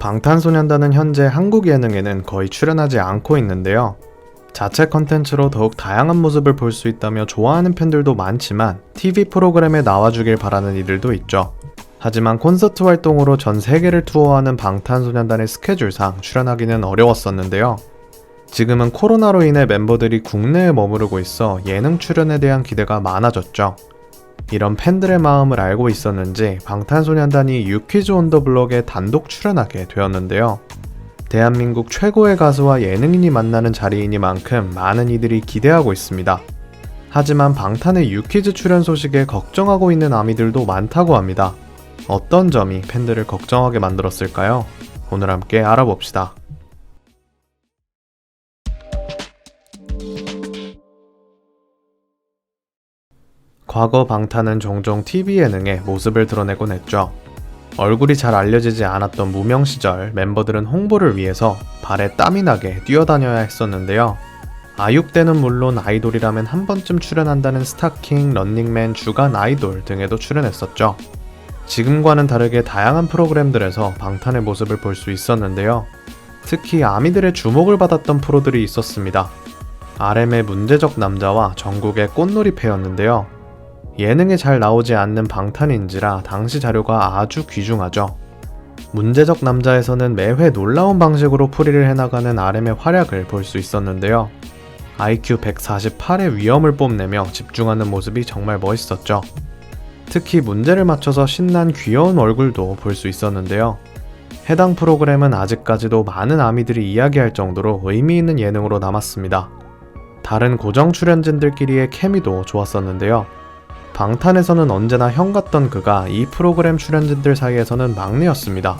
방탄소년단은 현재 한국 예능에는 거의 출연하지 않고 있는데요. 자체 컨텐츠로 더욱 다양한 모습을 볼 수 있다며 좋아하는 팬들도 많지만 TV 프로그램에 나와주길 바라는 이들도 있죠. 하지만 콘서트 활동으로 전 세계를 투어하는 방탄소년단의 스케줄상 출연하기는 어려웠었는데요. 지금은 코로나로 인해 멤버들이 국내에 머무르고 있어 예능 출연에 대한 기대가 많아졌죠. 이런 팬들의 마음을 알고 있었는지 방탄소년단이 유퀴즈 온 더 블럭에 단독 출연하게 되었는데요. 대한민국 최고의 가수와 예능인이 만나는 자리이니만큼 많은 이들이 기대하고 있습니다. 하지만 방탄의 유퀴즈 출연 소식에 걱정하고 있는 아미들도 많다고 합니다. 어떤 점이 팬들을 걱정하게 만들었을까요? 오늘 함께 알아봅시다. 과거 방탄은 종종 TV 예능에 모습을 드러내곤 했죠. 얼굴이 잘 알려지지 않았던 무명 시절 멤버들은 홍보를 위해서 발에 땀이 나게 뛰어다녀야 했었는데요. 아육 때는 물론 아이돌이라면 한 번쯤 출연한다는 스타킹, 런닝맨, 주간 아이돌 등에도 출연했었죠. 지금과는 다르게 다양한 프로그램들에서 방탄의 모습을 볼 수 있었는데요. 특히 아미들의 주목을 받았던 프로들이 있었습니다. RM의 문제적 남자와 정국의 꽃놀이패였는데요. 예능에 잘 나오지 않는 방탄인지라 당시 자료가 아주 귀중하죠. 문제적 남자에서는 매회 놀라운 방식으로 풀이를 해나가는 RM의 활약을 볼 수 있었는데요. IQ 148의 위엄을 뽐내며 집중하는 모습이 정말 멋있었죠. 특히 문제를 맞춰서 신난 귀여운 얼굴도 볼 수 있었는데요. 해당 프로그램은 아직까지도 많은 아미들이 이야기할 정도로 의미 있는 예능으로 남았습니다. 다른 고정 출연진들끼리의 케미도 좋았었는데요. 방탄에서는 언제나 형 같던 그가 이 프로그램 출연진들 사이에서는 막내였습니다.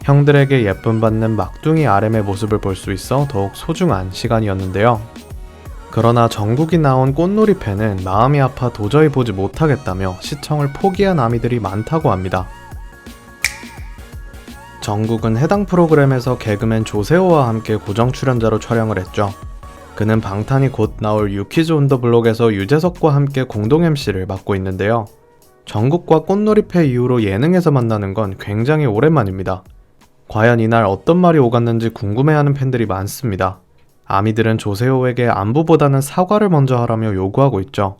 형들에게 예쁨 받는 막둥이 RM의 모습을 볼 수 있어 더욱 소중한 시간이었는데요. 그러나 정국이 나온 꽃놀이패는 마음이 아파 도저히 보지 못하겠다며 시청을 포기한 아미들이 많다고 합니다. 정국은 해당 프로그램에서 개그맨 조세호와 함께 고정 출연자로 촬영을 했죠. 그는 방탄이 곧 나올 유퀴즈 온 더 블럭에서 유재석과 함께 공동 MC를 맡고 있는데요. 정국과 꽃놀이패 이후로 예능에서 만나는 건 굉장히 오랜만입니다. 과연 이날 어떤 말이 오갔는지 궁금해하는 팬들이 많습니다. 아미들은 조세호에게 안부보다는 사과를 먼저 하라며 요구하고 있죠.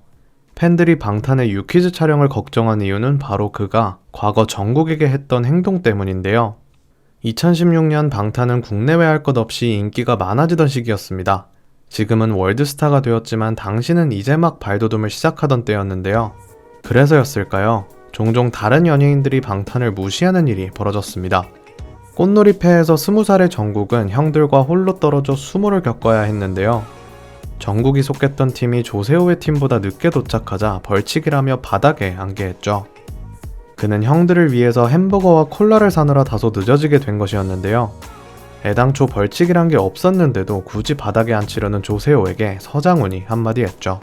팬들이 방탄의 유퀴즈 촬영을 걱정한 이유는 바로 그가 과거 정국에게 했던 행동 때문인데요. 2016년 방탄은 국내외 할 것 없이 인기가 많아지던 시기였습니다. 지금은 월드스타가 되었지만 당시는 이제 막 발돋움을 시작하던 때였는데요. 그래서였을까요? 종종 다른 연예인들이 방탄을 무시하는 일이 벌어졌습니다. 꽃놀이패에서 20살의 정국은 형들과 홀로 떨어져 수모를 겪어야 했는데요. 정국이 속했던 팀이 조세호의 팀보다 늦게 도착하자 벌칙이라며 바닥에 앉게 했죠. 그는 형들을 위해서 햄버거와 콜라를 사느라 다소 늦어지게 된 것이었는데요. 애당초 벌칙이란 게 없었는데도 굳이 바닥에 앉히려는 조세호에게 서장훈이 한마디 했죠.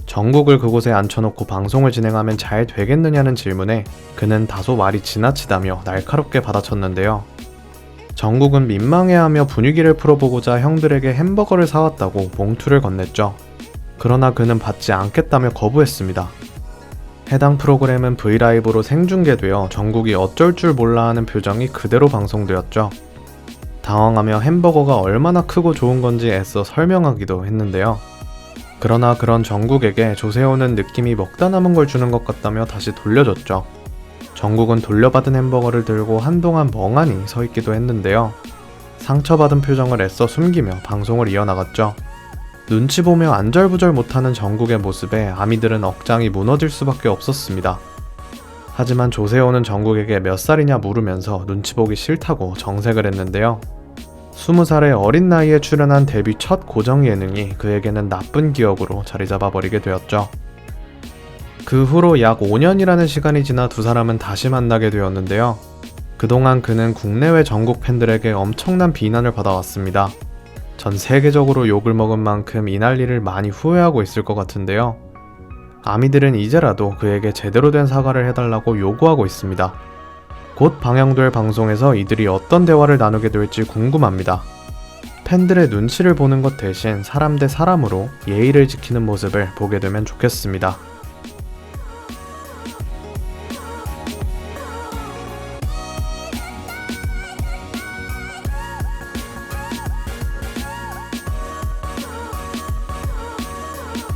정국을 그곳에 앉혀놓고 방송을 진행하면 잘 되겠느냐는 질문에 그는 다소 말이 지나치다며 날카롭게 받아쳤는데요. 정국은 민망해하며 분위기를 풀어보고자 형들에게 햄버거를 사왔다고 봉투를 건넸죠. 그러나 그는 받지 않겠다며 거부했습니다. 해당 프로그램은 브이라이브로 생중계되어 정국이 어쩔 줄 몰라 하는 표정이 그대로 방송되었죠. 당황하며 햄버거가 얼마나 크고 좋은 건지 애써 설명하기도 했는데요. 그러나 그런 정국에게 조세호는 느낌이 먹다 남은 걸 주는 것 같다며 다시 돌려줬죠. 정국은 돌려받은 햄버거를 들고 한동안 멍하니 서 있기도 했는데요. 상처받은 표정을 애써 숨기며 방송을 이어나갔죠. 눈치 보며 안절부절 못하는 정국의 모습에 아미들은 억장이 무너질 수밖에 없었습니다. 하지만 조세호는 정국에게 몇 살이냐 물으면서 눈치 보기 싫다고 정색을 했는데요. 20살의 어린 나이에 출연한 데뷔 첫 고정 예능이 그에게는 나쁜 기억으로 자리 잡아버리게 되었죠. 그 후로 약 5년이라는 시간이 지나 두 사람은 다시 만나게 되었는데요. 그동안 그는 국내외 전국 팬들에게 엄청난 비난을 받아왔습니다. 전 세계적으로 욕을 먹은 만큼 이 난리를 많이 후회하고 있을 것 같은데요. 아미들은 이제라도 그에게 제대로 된 사과를 해달라고 요구하고 있습니다. 곧 방영될 방송에서 이들이 어떤 대화를 나누게 될지 궁금합니다. 팬들의 눈치를 보는 것 대신 사람 대 사람으로 예의를 지키는 모습을 보게 되면 좋겠습니다.